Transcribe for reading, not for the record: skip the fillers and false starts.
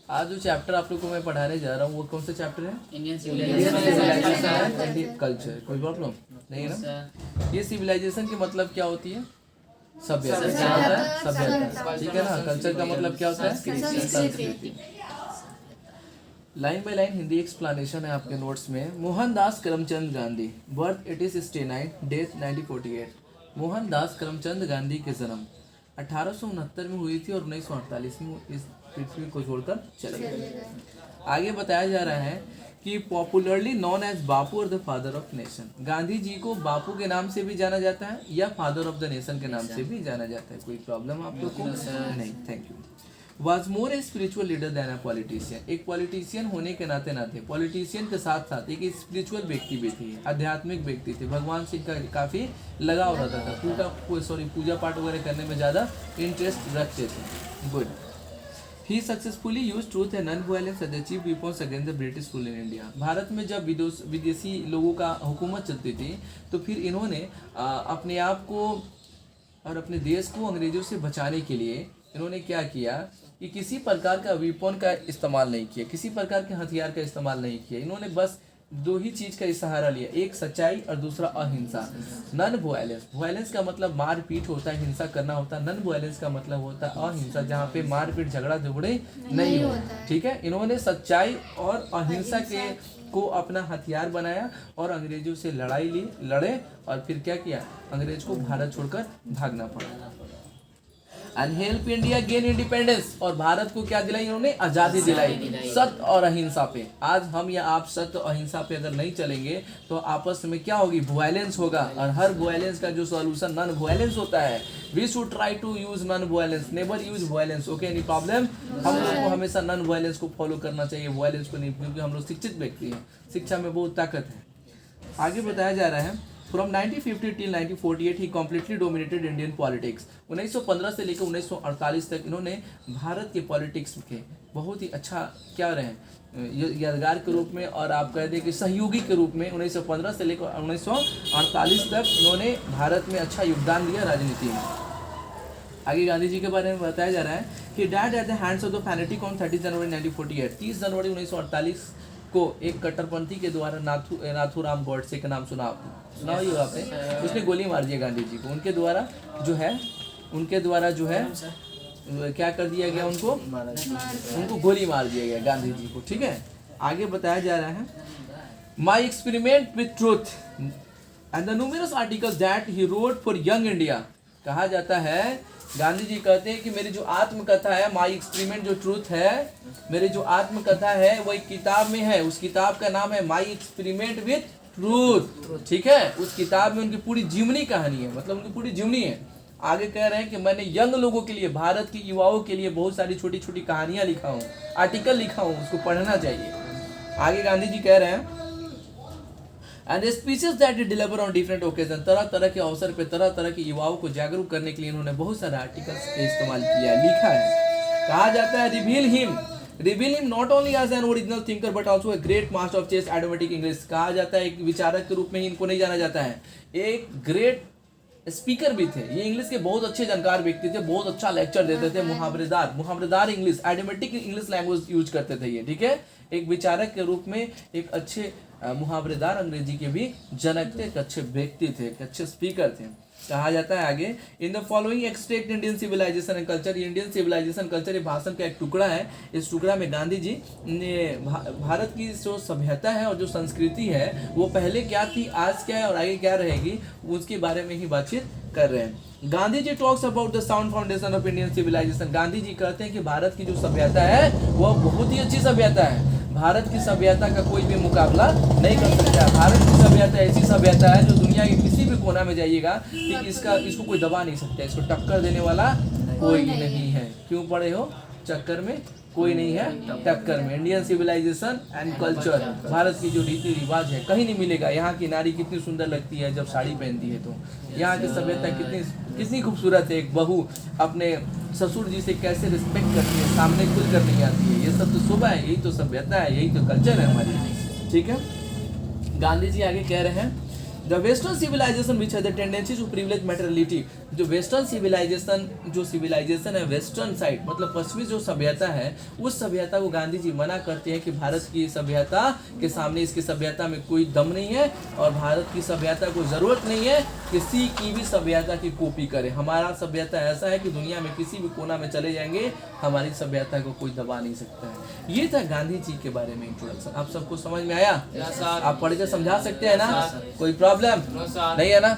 आज जो चैप्टर आप लोग को मैं पढ़ाने जा रहा हूँ वो कौन सा चैप्टर है? Indian civilisation and culture. कोई प्रॉब्लम नहीं है ना? ये सिविलाइजेशन की मतलब क्या होती है? सभ्यता। क्या होता है? सभ्यता। ठीक है ना? कल्चर का मतलब क्या होता है? संस्कृति। Line by line Hindi explanation है आपके नोट्स में। Mohandas Karamchand Gandhi, birth 1869, death 1948। मोहनदास करमचंद गांधी के जन्म 1869 में हुई थी और 1948 में इस पृथ्वी को छोड़कर चले गए। आगे बताया जा रहा है कि पॉपुलरली नॉन एज बापू और the father of nation. Gandhi ji को बापू के नाम से भी जाना जाता है या फादर ऑफ द नेशन के नाम से भी जाना जाता है। कोई प्रॉब्लम आप लोग को? नहीं, thank you. Was more a spiritual leader than a politician. एक पॉलिटिशियन होने के नाते नाते पॉलिटिशियन के साथ साथ एक स्पिरिचुअल व्यक्ति भी थे, आध्यात्मिक व्यक्ति थे। भगवान से इनका काफ़ी लगाव रहता था। पूजा पाठ वगैरह करने में ज़्यादा इंटरेस्ट रखते थे। Good. He successfully use truth and non violence as achieve weapons against the British rule in India. Bharat में जब विदेशी लोगों का हुकूमत चलती थी तो फिर इन्होंने अपने आप को और अपने देश को अंग्रेजों से बचाने के लिए इन्होंने क्या किया कि किसी प्रकार का वेपन का इस्तेमाल नहीं किया, किसी प्रकार के हथियार का इस्तेमाल नहीं किया। इन्होंने बस दो ही चीज़ का सहारा लिया, एक सच्चाई और दूसरा अहिंसा। नन वायलेंस, वायलेंस का मतलब मारपीट होता है, हिंसा करना होता है। नन वायलेंस का मतलब होता है अहिंसा, जहाँ पे मारपीट झगड़ा झगड़े नहीं हो। ठीक है, इन्होंने सच्चाई और अहिंसा के को अपना हथियार बनाया और अंग्रेजों से लड़े और फिर क्या किया? अंग्रेज को भारत छोड़कर भागना पड़ा। And help India gain independence, और भारत को क्या दिलाई? इन्होंने आज़ादी दिलाई सत्य और अहिंसा पे। आज हम या आप सत्य और अहिंसा पे अगर नहीं चलेंगे तो आपस में क्या होगी? वायलेंस होगा। और हर वायलेंस का जो सॉल्यूशन नॉन वायलेंस होता है। We should try to use non violence, never use violence. Okay, any problem? हम लोग को हमेशा नॉन वायलेंस को फॉलो करना चाहिए, वायलेंस को नहीं, क्योंकि हम लोग शिक्षित व्यक्ति हैं, शिक्षा में बहुत ताकत है। आगे बताया जा रहा है from 1950 till 1948 he completely dominated Indian politics. 1915 से लेकर 1948 तक इन्होंने भारत के पॉलिटिक्स के बहुत ही अच्छा क्या रहे यादगार के रूप में, और आप कह दें कि सहयोगी के रूप में 1915 से लेकर 1948 तक इन्होंने भारत में अच्छा योगदान दिया राजनीति में। आगे गांधी जी के बारे में बताया जा रहा है कि dad at the hands of the fanatic on 30 जनवरी 1948। 30 जनवरी 1948 को एक कट्टरपंथी के द्वारा नाथूराम गॉडसे का नाम सुना ही होगा आपने, उसने गोली मार दिया गांधी जी को। उनके द्वारा जो है क्या कर दिया गया? उनको गोली मार दिया गया गांधी जी को। ठीक है, आगे बताया जा रहा है my experiment with truth and the numerous articles that he wrote for young India. कहा जाता है, गांधी जी कहते हैं कि मेरी जो आत्मकथा है, माई एक्सपेरिमेंट जो ट्रूथ है, मेरी जो आत्मकथा है वो एक किताब में है। उस किताब का नाम है माई एक्सपेरिमेंट विथ ट्रूथ। ठीक है, उस किताब में उनकी पूरी जीवनी कहानी है, मतलब उनकी पूरी जीवनी है। आगे कह रहे हैं कि मैंने यंग लोगों के लिए, भारत के युवाओं के लिए बहुत सारी छोटी छोटी कहानियां लिखा हूँ, आर्टिकल लिखा हूँ, उसको पढ़ना चाहिए। आगे गांधी जी कह रहे हैं and speeches that deliver on different occasion, तरह तरह के अवसर पे तरह तरह के युवाओं को जागरूक करने के लिए इन्होंने बहुत सारे आर्टिकल्स का इस्तेमाल किया, लिखा है। कहा जाता है reveal him not only as an original thinker but also a great master of chess एडमेटिक इंग्लिश। कहा जाता है एक विचारक के रूप में ही इनको नहीं जाना जाता है, एक ग्रेट स्पीकर भी थे। ये इंग्लिश के बहुत अच्छे जानकार व्यक्ति थे, बहुत अच्छा लेक्चर देते थे, मुहावरेदार इंग्लिश, एडमेटिक इंग्लिश लैंग्वेज यूज करते थे ये। ठीक है, एक विचारक के रूप में एक अच्छे मुहावरेदार अंग्रेजी के भी जनक थे, एक अच्छे व्यक्ति थे, एक अच्छे स्पीकर थे। कहा जाता है आगे in the following extract Indian civilisation and culture. Indian civilisation culture ये भाषण का एक टुकड़ा है। इस टुकड़ा में गांधी जी ने भारत की जो सभ्यता है और जो संस्कृति है वो पहले क्या थी, आज क्या है और आगे क्या रहेगी, उसके बारे में ही बातचीत कर रहे हैं। Gandhi ji talks about the sound foundation of Indian civilization. Gandhi ji कहते हैं कि भारत की जो सभ्यता है वह बहुत ही अच्छी सभ्यता है। भारत की सभ्यता का कोई भी मुकाबला नहीं कर सकता। भारत की सभ्यता ऐसी सभ्यता है जो दुनिया के किसी भी कोना में जाइएगा कि इसको कोई दबा नहीं सकता, इसको टक्कर देने वाला कोई नहीं है। क्यों पड़े हो चक्कर में? कोई नहीं है टक्कर में। Indian civilisation and culture, Bharat की जो रीति रिवाज है कहीं नहीं मिलेगा। यहाँ की नारी कितनी सुंदर लगती है जब साड़ी पहनती है, तो यहाँ की सभ्यता कितनी खूबसूरत है। एक बहू अपने ससुर जी से कैसे रिस्पेक्ट करती है, सामने खुल कर नहीं आती है, ये सब तो शोभा है, यही तो सभ्यता है, यही तो कल्चर है हमारी। ठीक है, गांधी जी आगे कह रहे हैं the western civilization which has the tendency to privilege materiality, जो वेस्टर्न सिविलाइजेशन है वेस्टर्न साइड मतलब पश्चिमी जो सभ्यता है उस सभ्यता को गांधी जी मना करते हैं कि भारत की सभ्यता के सामने इसकी सभ्यता में कोई दम नहीं है और भारत की सभ्यता को जरूरत नहीं है किसी की भी सभ्यता की कॉपी करे। हमारा सभ्यता ऐसा है कि दुनिया में किसी भी कोना में चले जाएंगे हमारी सभ्यता को कोई दबा नहीं सकता है। ये था गांधी जी के बारे में इंट्रोडक्शन। आप सबको समझ में आया? आप पढ़ के समझा सकते हैं ना? कोई प्रॉब्लम नहीं है ना?